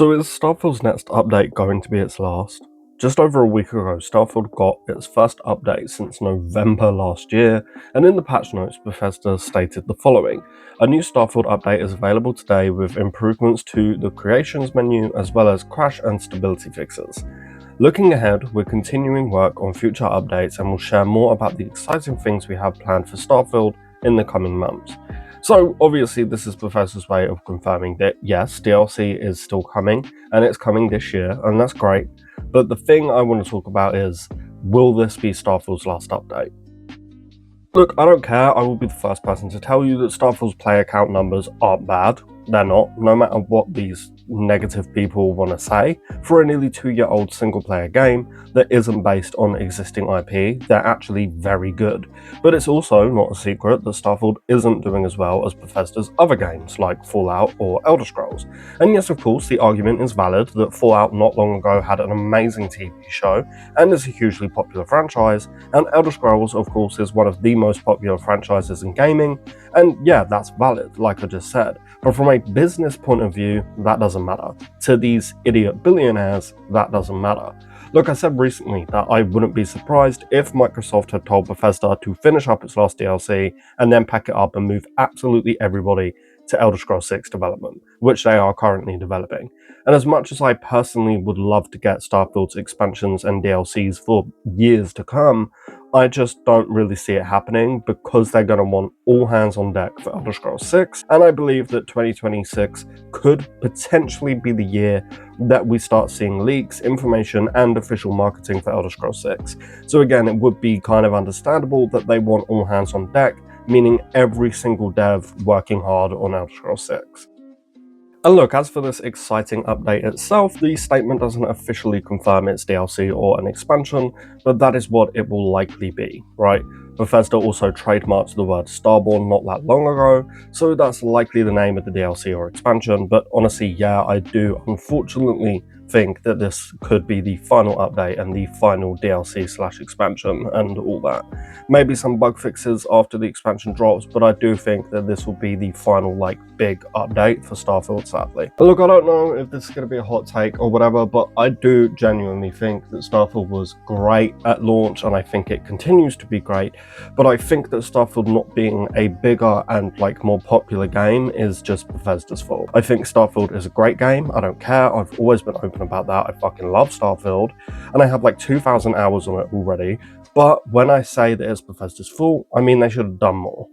So is Starfield's next update going to be its last? Just over a week ago, Starfield got its first update since November last year, and in the patch notes, Bethesda stated the following. A new Starfield update is available today with improvements to the creations menu as well as crash and stability fixes. Looking ahead, we're continuing work on future updates and will share more about the exciting things we have planned for Starfield in the coming months. So obviously this is Bethesda's way of confirming that yes, DLC is still coming and it's coming this year, and that's great. But the thing I want to talk about is, will this be Starfield's last update? Look, I don't care, I will be the first person to tell you that Starfield's player count numbers aren't bad. They're not, no matter what these negative people want to say. For a nearly 2-year-old single-player game that isn't based on existing IP, they're actually very good. But it's also not a secret that Starfield isn't doing as well as Bethesda's other games, like Fallout or Elder Scrolls. And yes, of course, the argument is valid that Fallout not long ago had an amazing TV show and is a hugely popular franchise, and Elder Scrolls, of course, is one of the most popular franchises in gaming, and yeah, that's valid, like I just said. But from a business point of view, that doesn't matter. To these idiot billionaires, that doesn't matter. Look, I said recently that I wouldn't be surprised if Microsoft had told Bethesda to finish up its last DLC and then pack it up and move absolutely everybody to Elder Scrolls 6 development, which they are currently developing. And as much as I personally would love to get Starfield's expansions and DLCs for years to come, I just don't really see it happening because they're going to want all hands on deck for Elder Scrolls 6, and I believe that 2026 could potentially be the year that we start seeing leaks, information, and official marketing for Elder Scrolls 6. So again, it would be kind of understandable that they want all hands on deck, meaning every single dev working hard on Elder Scrolls 6. And look, as for this exciting update itself, the statement doesn't officially confirm it's DLC or an expansion, but that is what it will likely be, right? Bethesda also trademarked the word Starborn not that long ago, so that's likely the name of the DLC or expansion, but honestly, yeah, I do unfortunately think that this could be the final update and the final DLC/expansion and all that. Maybe some bug fixes after the expansion drops, but I do think that this will be the final big update for Starfield, sadly. And look, I don't know if this is going to be a hot take or whatever, but I do genuinely think that Starfield was great at launch, and I think it continues to be great, but I think that Starfield not being a bigger and more popular game is just Bethesda's fault. I think Starfield is a great game, I don't care, I've always been open about that, I fucking love Starfield, and I have 2,000 hours on it already, but when I say that it's Bethesda's fault, I mean they should have done more.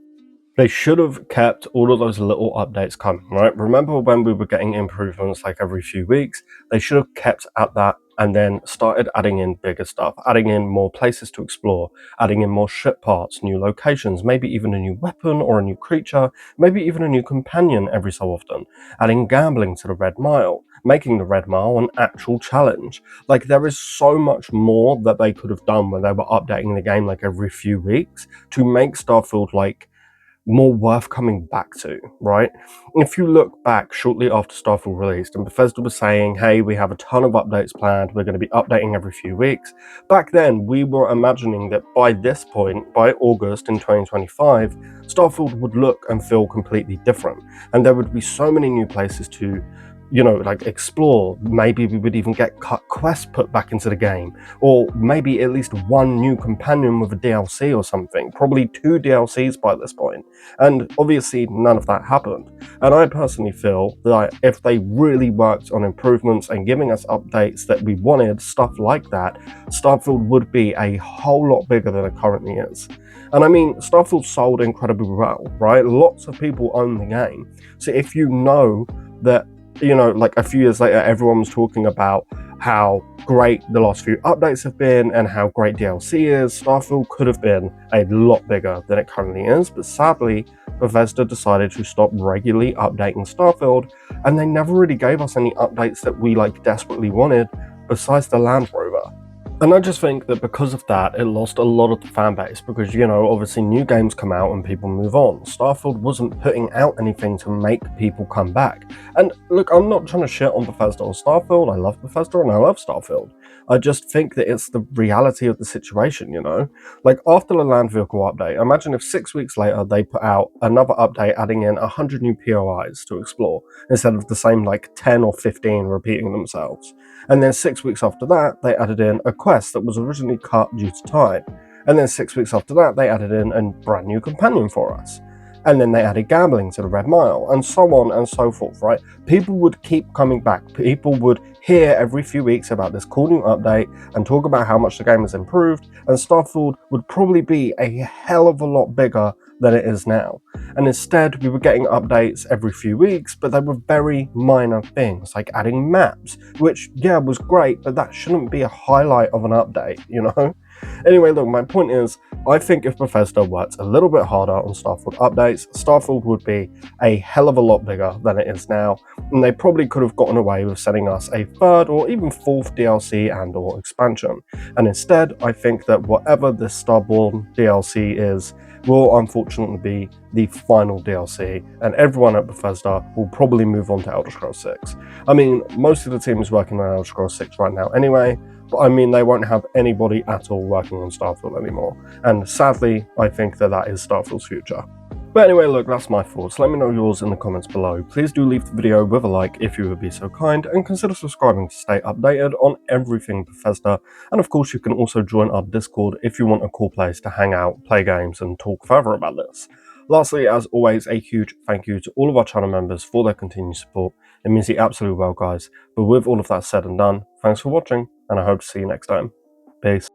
They should have kept all of those little updates coming, right? Remember when we were getting improvements every few weeks? They should have kept at that and then started adding in bigger stuff, adding in more places to explore, adding in more ship parts, new locations, maybe even a new weapon or a new creature, maybe even a new companion every so often, adding gambling to the Red Mile, making the Red Mile an actual challenge. There is so much more that they could have done when they were updating the game every few weeks to make Starfield more worth coming back to, right? If you look back shortly after Starfield released and Bethesda was saying, hey, we have a ton of updates planned, we're going to be updating every few weeks, back then we were imagining that by this point, by August in 2025, Starfield would look and feel completely different, and there would be so many new places to explore. Maybe we would even get cut quests put back into the game, or maybe at least one new companion with a DLC or something, probably 2 DLCs by this point, and obviously none of that happened. And I personally feel that if they really worked on improvements and giving us updates that we wanted, stuff like that, Starfield would be a whole lot bigger than it currently is. And I mean, Starfield sold incredibly well, right? Lots of people own the game, so if you know that a few years later, everyone was talking about how great the last few updates have been and how great DLC is, Starfield could have been a lot bigger than it currently is, but sadly, Bethesda decided to stop regularly updating Starfield, and they never really gave us any updates that we desperately wanted, besides the Land Rover. And I just think that because of that, it lost a lot of the fan base because, obviously new games come out and people move on. Starfield wasn't putting out anything to make people come back. And look, I'm not trying to shit on Bethesda or Starfield. I love Bethesda and I love Starfield. I just think that it's the reality of the situation, you know? Like, after the land vehicle update, imagine if 6 weeks later they put out another update adding in 100 new POIs to explore, instead of the same, like, 10 or 15 repeating themselves. And then 6 weeks after that, they added in a quest that was originally cut due to time. And then 6 weeks after that, they added in a brand new companion for us. And then they added gambling to the Red Mile, and so on and so forth, right? People would keep coming back. People would hear every few weeks about this cool new update and talk about how much the game has improved, and Starfield would probably be a hell of a lot bigger than it is now. And instead, we were getting updates every few weeks, but they were very minor things, like adding maps, which, yeah, was great, but that shouldn't be a highlight of an update, you know? Anyway, look, my point is, I think if Bethesda worked a little bit harder on Starfield updates, Starfield would be a hell of a lot bigger than it is now, and they probably could have gotten away with sending us a third or even fourth DLC and or expansion. And instead, I think that whatever this Starborn DLC is, will unfortunately be the final DLC, and everyone at Bethesda will probably move on to Elder Scrolls 6. I mean, most of the team is working on Elder Scrolls 6 right now anyway, but I mean, they won't have anybody at all working on Starfield anymore, and sadly, I think that that is Starfield's future. But anyway, look, that's my thoughts. Let me know yours in the comments below. Please do leave the video with a like if you would be so kind, and consider subscribing to stay updated on everything Bethesda. And of course, you can also join our Discord if you want a cool place to hang out, play games, and talk further about this. Lastly, as always, a huge thank you to all of our channel members for their continued support. It means the absolute world, guys. But with all of that said and done, thanks for watching, and I hope to see you next time. Peace.